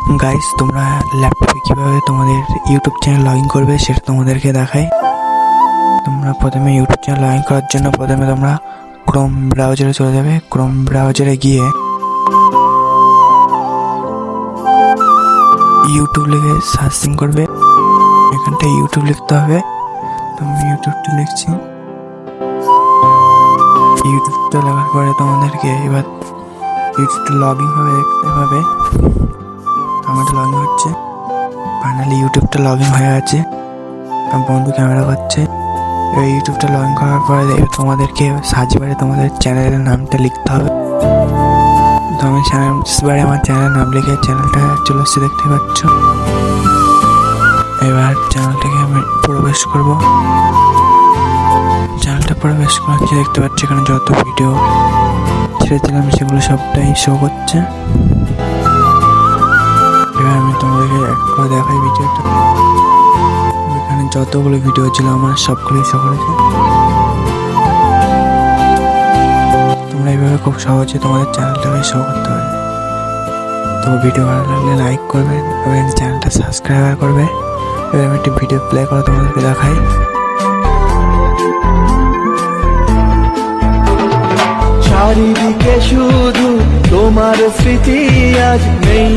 Guys, তোমরা ল্যাপটপে কিভাবে তোমাদের ইউটিউব চ্যানেল লগ ইন করবে সেটা তোমাদেরকে দেখাই। তোমরা প্রথমে ইউটিউব চ্যানেল লগ ইন করার জন্য প্রথমে তোমরা ক্রোম ব্রাউজারে চলে যাবে। ক্রোম ব্রাউজারে গিয়ে ইউটিউব লিখে সার্চিং করবে। এখানটায় ইউটিউব লিখতে হবে। তুমি ইউটিউবটা লিখছি। ইউটিউবটা লেখার পরে তোমাদেরকে এবার ইউটিউবটা লগ ইন হবে, দেখতে পাবে আমাদের লগ ইন হচ্ছে। ফাইনালি ইউটিউবটা লগ ইন হয়ে আছে। বন্ধু ক্যামেরা করছে। এবার ইউটিউবটা লগ ইন করার পরে তোমাদেরকে সার্চ বারে তোমাদের চ্যানেলের নামটা লিখতে হবে। তো আমি সার্চ বারে আমার চ্যানেলের নাম লিখে চ্যানেলটা চলে এসছে, দেখতে পাচ্ছ। এবার চ্যানেলটাকে আমি প্রবেশ করব। চ্যানেলটা প্রবেশ করাচ্ছি, দেখতে পাচ্ছি এখানে যত ভিডিও ছেড়েছিলাম সেগুলো সবটাই শো করছে। এবার আমি তোমাদেরকে এক করে দেখাই ভিডিওটা। এখানে যতগুলো ভিডিও ছিল আমার সবগুলোই শো করেছে। তোমরা এইভাবে খুব সহজে তোমাদের চ্যানেলটাকে শো করতে পারবে। তো ভিডিও ভালো লাগলে লাইক করবে এবং চ্যানেলটা সাবস্ক্রাইব করবে। এবার আমি একটি ভিডিও প্লে করে তোমাদেরকে দেখাই। চারিদিকে শুধু তোমার স্মৃতি, আজ নেই।